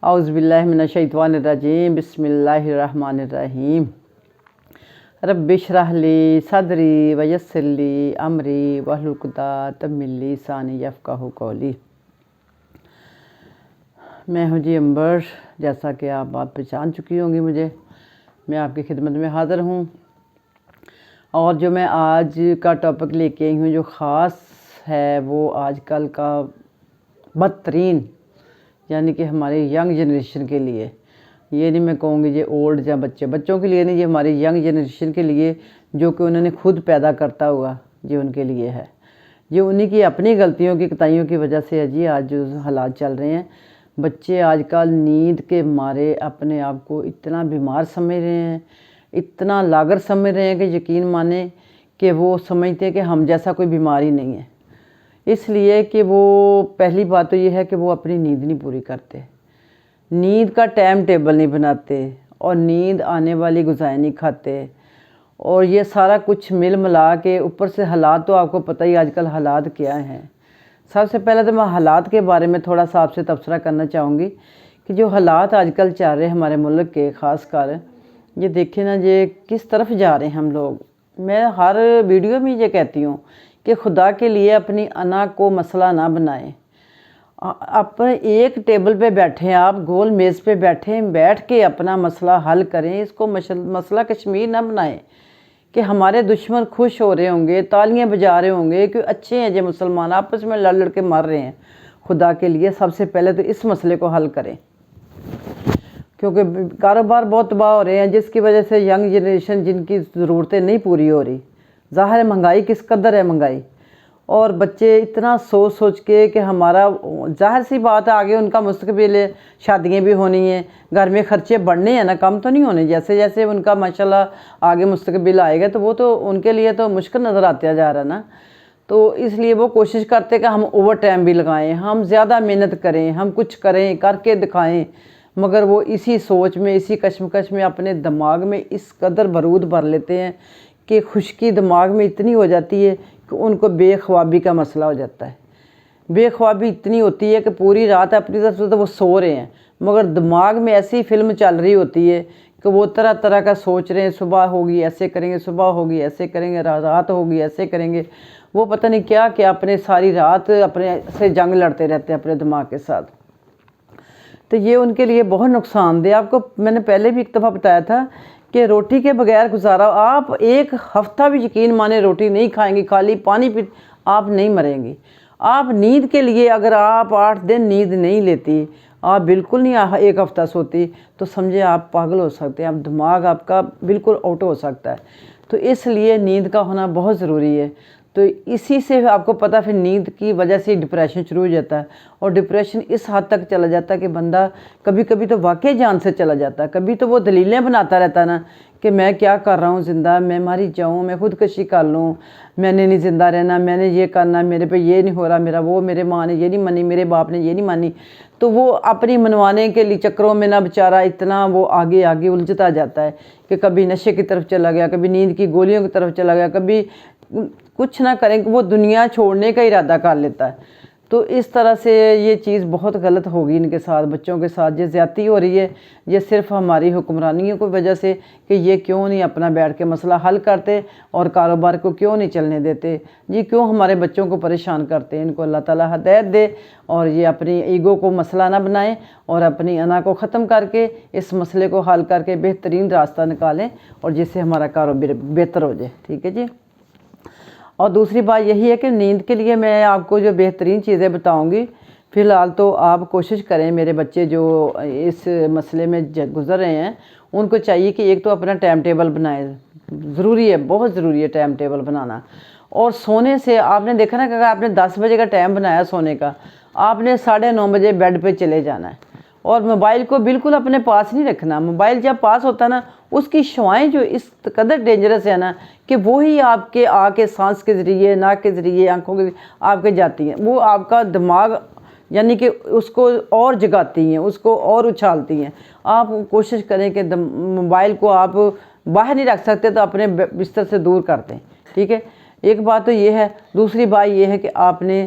اعوذ باللہ من الشیطان الرجیم بسم اللہ الرحمن الرحیم رب اشرح لی صدری ویسر لی امری واحلل عقدۃ من لسانی یفقہوا قولی۔ میں ہوں جی امبر، جیسا کہ آپ پہچان چکی ہوں گی مجھے، میں آپ کی خدمت میں حاضر ہوں۔ اور جو میں آج کا ٹاپک لے کے آئی ہوں جو خاص ہے وہ آج کل کا بدترین، یعنی کہ ہماری ینگ جنریشن کے لیے، یہ نہیں میں کہوں گی یہ اولڈ یا بچوں کے لیے نہیں، یہ ہماری ینگ جنریشن کے لیے جو کہ انہوں نے خود پیدا کرتا ہوا یہ ان کے لیے ہے، یہ انہی کی اپنی غلطیوں کی کوتاہیوں کی وجہ سے ہے جی آج جو حالات چل رہے ہیں۔ بچے آج کل نیند کے مارے اپنے آپ کو اتنا بیمار سمجھ رہے ہیں، اتنا لاغر سمجھ رہے ہیں کہ یقین مانیں کہ وہ سمجھتے ہیں کہ ہم جیسا کوئی بیماری نہیں ہے، اس لیے کہ وہ پہلی بات تو یہ ہے کہ وہ اپنی نیند نہیں پوری کرتے، نیند کا ٹائم ٹیبل نہیں بناتے، اور نیند آنے والی غذائیں نہیں کھاتے، اور یہ سارا کچھ مل ملا کے اوپر سے حالات تو آپ کو پتہ ہی آج کل حالات کیا ہیں۔ سب سے پہلے تو میں حالات کے بارے میں تھوڑا سا آپ سے تبصرہ کرنا چاہوں گی کہ جو حالات آج کل چل رہے ہیں ہمارے ملک کے، خاص کر یہ دیکھیں نا یہ کس طرف جا رہے ہیں ہم لوگ۔ میں ہر ویڈیو میں یہ کہتی ہوں کہ خدا کے لیے اپنی انا کو مسئلہ نہ بنائیں، اپنے ایک ٹیبل پہ بیٹھیں، آپ گول میز پہ بیٹھ کے اپنا مسئلہ حل کریں، اس کو مسئلہ کشمیر نہ بنائیں کہ ہمارے دشمن خوش ہو رہے ہوں گے، تالیاں بجا رہے ہوں گے کہ اچھے ہیں جو مسلمان آپس میں لڑ کے مر رہے ہیں۔ خدا کے لیے سب سے پہلے تو اس مسئلے کو حل کریں، کیونکہ کاروبار بہت تباہ ہو رہے ہیں جس کی وجہ سے ینگ جنریشن جن کی ضرورتیں نہیں پوری ہو رہی۔ ظاہر ہے مہنگائی کس قدر ہے مہنگائی، اور بچے اتنا سوچ کے کہ ہمارا ظاہر سی بات ہے آگے ان کا مستقبل ہے، شادیاں بھی ہونی ہیں، گھر میں خرچے بڑھنے ہیں نا، کم تو نہیں ہونے، جیسے جیسے ان کا ماشاءاللہ آگے مستقبل آئے گا تو وہ تو ان کے لیے تو مشکل نظر آتا جا رہا ہے نا، تو اس لیے وہ کوشش کرتے کہ ہم اوور ٹائم بھی لگائیں، ہم زیادہ محنت کریں، ہم کچھ کریں، کر کے دکھائیں، مگر وہ اسی سوچ میں، اسی کشمکش میں اپنے دماغ میں اس قدر بارود بھر لیتے ہیں کہ خشکی دماغ میں اتنی ہو جاتی ہے کہ ان کو بے خوابی کا مسئلہ ہو جاتا ہے۔ بے خوابی اتنی ہوتی ہے کہ پوری رات اپنی طرف سے تو وہ سو رہے ہیں، مگر دماغ میں ایسی فلم چل رہی ہوتی ہے کہ وہ طرح طرح کا سوچ رہے ہیں، صبح ہوگی ایسے کریں گے، صبح ہوگی ایسے کریں گے، رات ہوگی ایسے کریں گے، وہ پتہ نہیں کیا کہ اپنے ساری رات اپنے سے جنگ لڑتے رہتے ہیں اپنے دماغ کے ساتھ۔ تو یہ ان کے لیے بہت نقصان دہ۔ آپ کو میں نے پہلے بھی ایک دفعہ بتایا تھا کہ روٹی کے بغیر گزارا، آپ ایک ہفتہ بھی یقین مانے روٹی نہیں کھائیں گی، خالی پانی پی آپ نہیں مریں گی۔ آپ نیند کے لیے اگر آپ 8 دن نیند نہیں لیتی، آپ بالکل نہیں ایک ہفتہ سوتی، تو سمجھے آپ پاگل ہو سکتے ہیں، آپ دماغ آپ کا بالکل آؤٹ ہو سکتا ہے۔ تو اس لیے نیند کا ہونا بہت ضروری ہے۔ تو اسی سے آپ کو پتہ پھر نیند کی وجہ سے ڈپریشن شروع ہو جاتا ہے، اور ڈپریشن اس حد تک چلا جاتا ہے کہ بندہ کبھی کبھی تو واقعی جان سے چلا جاتا ہے، کبھی تو وہ دلیلیں بناتا رہتا ہے نا کہ میں کیا کر رہا ہوں زندہ، میں ماری جاؤں، میں خودکشی کر لوں، میں نے نہیں زندہ رہنا، میں نے یہ کرنا، میرے پہ یہ نہیں ہو رہا، میرا وہ، میرے ماں نے یہ نہیں مانی، میرے باپ نے یہ نہیں مانی، تو وہ اپنی منوانے کے لیے چکروں میں نہ بیچارہ اتنا وہ آگے الجھتا جاتا ہے کہ کبھی نشے کی طرف چلا گیا، کبھی نیند کی گولیوں کی طرف چلا گیا، کبھی کچھ نہ کریں کہ وہ دنیا چھوڑنے کا ارادہ کر لیتا ہے۔ تو اس طرح سے یہ چیز بہت غلط ہوگی ان کے ساتھ، بچوں کے ساتھ یہ زیادتی ہو رہی ہے، یہ صرف ہماری حکمرانیوں کی وجہ سے کہ یہ کیوں نہیں اپنا بیٹھ کے مسئلہ حل کرتے، اور کاروبار کو کیوں نہیں چلنے دیتے جی، کیوں ہمارے بچوں کو پریشان کرتے ہیں۔ ان کو اللہ تعالیٰ ہدایت دے، اور یہ اپنی ایگو کو مسئلہ نہ بنائیں، اور اپنی انا کو ختم کر کے اس مسئلے کو حل کر کے بہترین راستہ نکالیں، اور جس سے ہمارا کاروبار بہتر ہو جائے، ٹھیک ہے جی۔ اور دوسری بات یہی ہے کہ نیند کے لیے میں آپ کو جو بہترین چیزیں بتاؤں گی، فی الحال تو آپ کوشش کریں، میرے بچے جو اس مسئلے میں گزر رہے ہیں ان کو چاہیے کہ ایک تو اپنا ٹائم ٹیبل بنائیں، ضروری ہے، بہت ضروری ہے ٹائم ٹیبل بنانا۔ اور سونے سے آپ نے دیکھا نا کہ اگر آپ نے 10 بجے کا ٹائم بنایا سونے کا، آپ نے 9:30 بجے بیڈ پہ چلے جانا ہے، اور موبائل کو بالکل اپنے پاس نہیں رکھنا۔ موبائل جب پاس ہوتا ہے نا، اس کی شعائیں جو اس قدر ڈینجرس ہے نا کہ وہی آپ کے کے سانس کے ذریعے، ناک کے ذریعے، آنکھوں کے ذریعے آپ کے جاتی ہیں، وہ آپ کا دماغ یعنی کہ اس کو اور جگاتی ہیں، اس کو اور اچھالتی ہیں۔ آپ کوشش کریں کہ موبائل کو آپ باہر نہیں رکھ سکتے تو اپنے بستر سے دور کر دیں، ٹھیک ہے۔ ایک بات تو یہ ہے، دوسری بات یہ ہے کہ آپ نے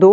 2